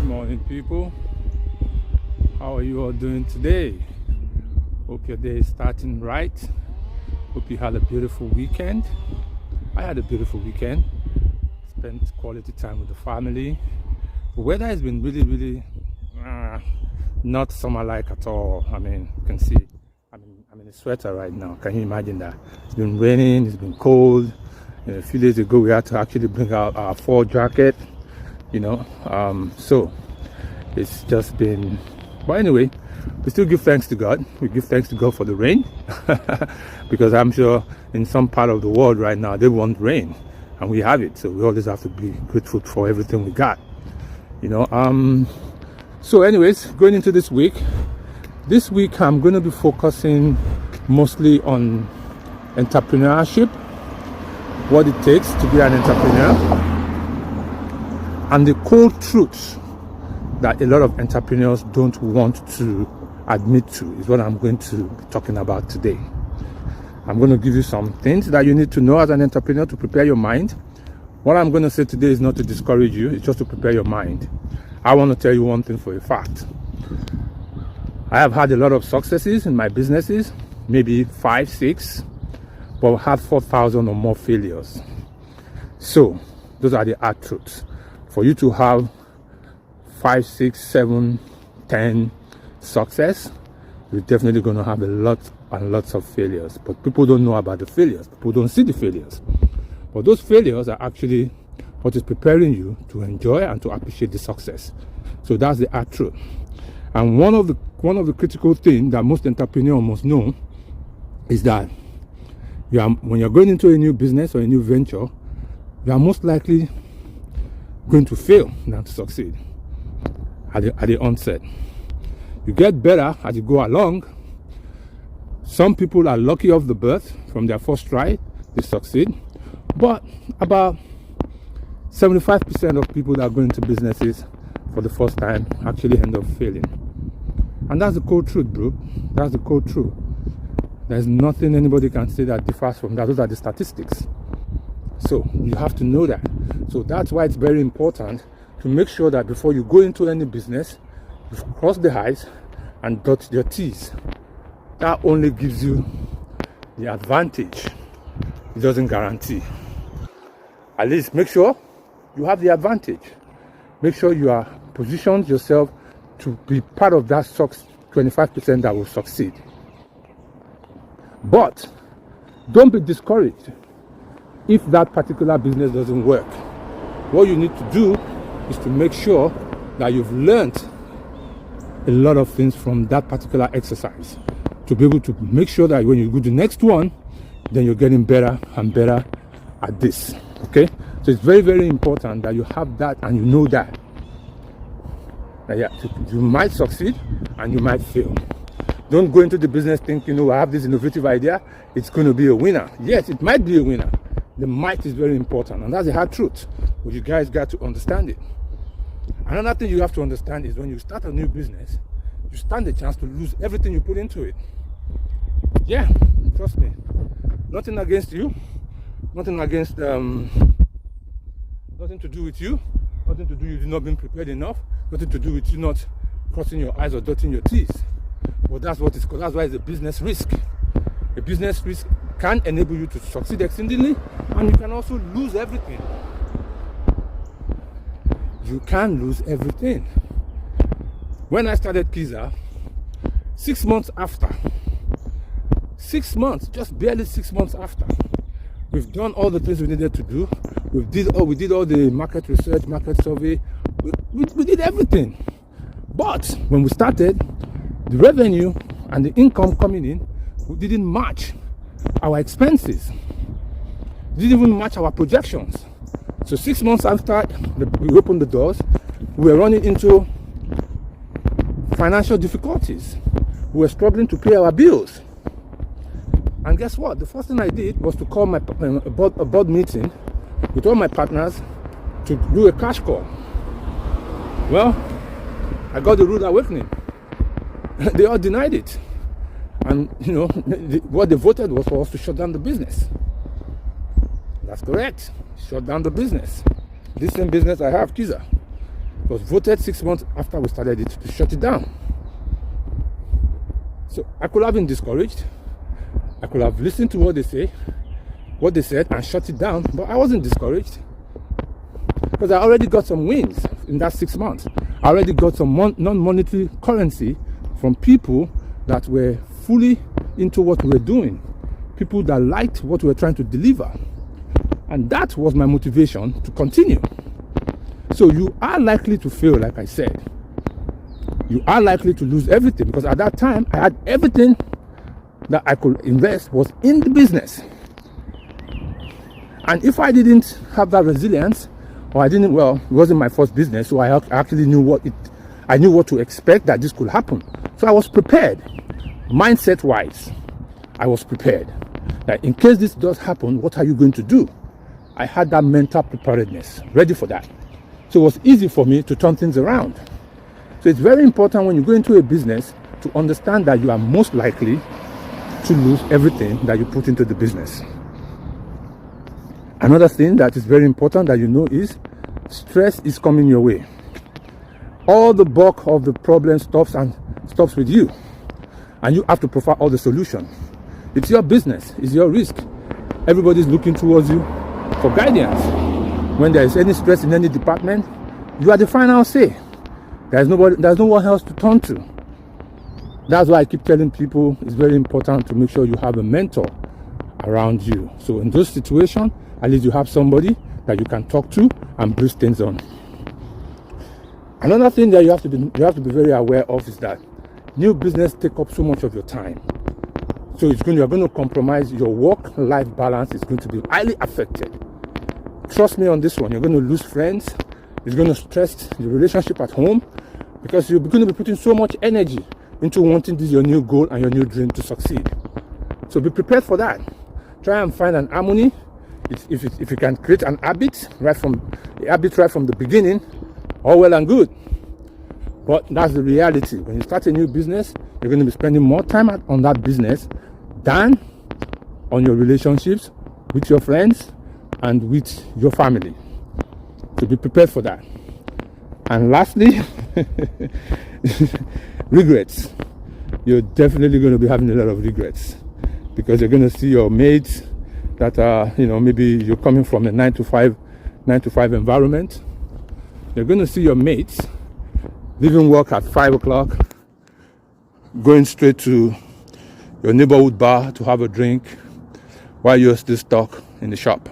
morning, people. How are you all doing today? Hope your day is starting right. Hope you had a beautiful weekend. I had a beautiful weekend. Spent quality time with the family. The weather has been really not summer-like at all. I mean, you can see I'm in a sweater right now. Can you imagine that? It's been raining, it's been cold. A few days ago we had to actually bring out our fall jacket, so it's just been, but anyway, we still give thanks to God. We give thanks to God for the rain because I'm sure in some part of the world right now they want rain and we have it, so we always have to be grateful for everything we got. So anyways, going into this week I'm going to be focusing mostly on entrepreneurship, what it takes to be an entrepreneur, and the cold truths that a lot of entrepreneurs don't want to admit to is what I'm going to be talking about today. I'm going to give you some things that you need to know as an entrepreneur to prepare your mind. What I'm going to say today is not to discourage you, it's just to prepare your mind. I want to tell you one thing for a fact. I have had a lot of successes in my businesses, maybe 5, 6, but I've had 4,000 or more failures. So those are the hard truths. For you to have 5, 6, 7, 10 success, you're definitely going to have a lot and lots of failures. But people don't know about the failures. People don't see the failures. But those failures are actually what is preparing you to enjoy and to appreciate the success. So that's the hard truth. And one of the critical things that most entrepreneurs must know is that when you're going into a new business or a new venture, you are most likely going to fail than to succeed at the onset. You get better as you go along. Some people are lucky off the birth from their first try, they succeed. But about 75% of people that go into businesses for the first time actually end up failing. And that's the cold truth, bro. That's the cold truth. There's nothing anybody can say that differs from that. Those are the statistics. So you have to know that. So that's why it's very important to make sure that before you go into any business, you cross the I's and dot your T's. That only gives you the advantage. It doesn't guarantee. At least make sure you have the advantage. Make sure you are positioned yourself to be part of that 25% that will succeed. But don't be discouraged if that particular business doesn't work. What you need to do is to make sure that you've learned a lot of things from that particular exercise to be able to make sure that when you do the next one, then you're getting better and better at this. Okay? So it's very, very important that you have that and you know that. You might succeed and you might fail. Don't go into the business thinking, I have this innovative idea, it's going to be a winner. Yes, it might be a winner. The might is very important, and that's the hard truth. But you guys got to understand it. Another thing you have to understand is when you start a new business, you stand a chance to lose everything you put into it. Yeah, trust me. Nothing against you. Nothing against, nothing to do with you. Nothing to do with you not being prepared enough. Nothing to do with you not crossing your eyes or dotting your T's. But that's what it's called. That's why it's a business risk. A business risk can enable you to succeed exceedingly, and you can also lose everything. You can lose everything. When I started Kiza, 6 months after, 6 months, just barely 6 months after, we've done all the things we needed to do. We did all the market research, market survey. We did everything. But when we started, the revenue and the income coming in didn't match our expenses. It didn't even match our projections. So 6 months after we opened the doors, we were running into financial difficulties. We were struggling to pay our bills. And guess what? The first thing I did was to call a board meeting with all my partners to do a cash call. Well, I got the rude awakening. They all denied it. And, what they voted was for us to shut down the business. That's correct. Shut down the business. This same business I have, Kiza. It was voted 6 months after we started it to shut it down. So I could have been discouraged. I could have listened to what they said and shut it down, but I wasn't discouraged because I already got some wins in that 6 months. I already got some non-monetary currency from people that were fully into what we were doing, people that liked what we were trying to deliver, and that was my motivation to continue. So you are likely to fail, like I said. You are likely to lose everything, because at that time I had everything that I could invest was in the business. And if I didn't have that resilience, or it wasn't my first business, so I actually knew what to expect, that this could happen. So I was prepared, mindset wise. I was prepared that in case this does happen, what are you going to do? I had that mental preparedness, ready for that. So it was easy for me to turn things around. So it's very important when you go into a business to understand that you are most likely to lose everything that you put into the business. Another thing that is very important that you know is stress is coming your way. All the bulk of the problem stops with you, and you have to provide all the solution. It's your business, it's your risk. Everybody's looking towards you for guidance. When there is any stress in any department, you are the final say. There's no one else to turn to. That's why I keep telling people it's very important to make sure you have a mentor around you. So in those situations, at least you have somebody that you can talk to and bruise things on. Another thing that you have to be very aware of is that new business take up so much of your time. So you're going to compromise your work-life balance. Is going to be highly affected. Trust me on this one. You're going to lose friends. It's going to stress the relationship at home, because you're going to be putting so much energy into wanting your new goal and your new dream to succeed. So be prepared for that. Try and find an harmony. If you can create an habit right from the beginning, all well and good. But that's the reality. When you start a new business, you're going to be spending more time on that business than on your relationships with your friends and with your family. So be prepared for that. And lastly, regrets. You're definitely going to be having a lot of regrets, because you're going to see your mates that are, maybe you're coming from a 9 to 5 environment. You're going to see your mates leaving work at 5 o'clock, going straight to your neighborhood bar to have a drink, while you're still stuck in the shop,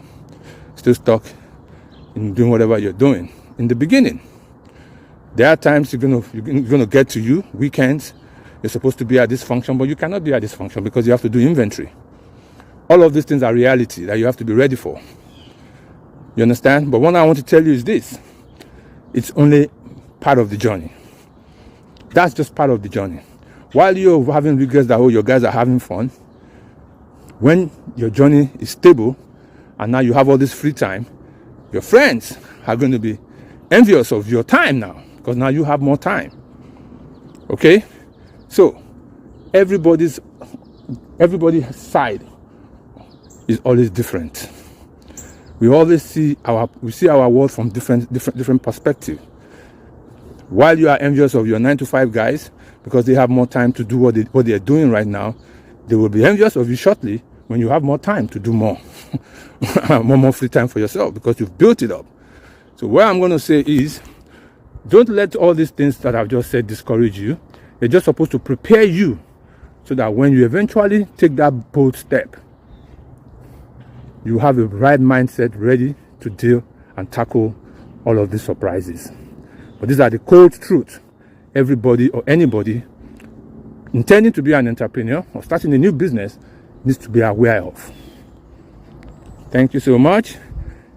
still stuck in doing whatever you're doing. In the beginning, there are times you're gonna get to you. Weekends, you're supposed to be at this function, but you cannot be at this function because you have to do inventory. All of these things are reality that you have to be ready for. You understand? But what I want to tell you is this: it's only part of the journey. That's just part of the journey. While you're having regrets that your guys are having fun, when your journey is stable and now you have all this free time, your friends are going to be envious of your time now, because now you have more time. Okay? So everybody's side is always different. We always see our world from different perspective. While you are envious of your 9 to 5 guys because they have more time to do what they are doing right now, they will be envious of you shortly when you have more time to do more more free time for yourself, because you've built it up. So what I'm going to say is, don't let all these things that I've just said discourage you. They're just supposed to prepare you so that when you eventually take that bold step, you have the right mindset ready to deal and tackle all of these surprises. But these are the cold truth everybody or anybody intending to be an entrepreneur or starting a new business needs to be aware of. Thank you so much.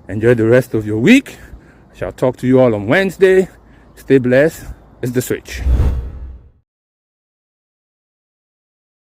Enjoy the rest of your week. I shall talk to you all on Wednesday. Stay blessed. It's The Switch.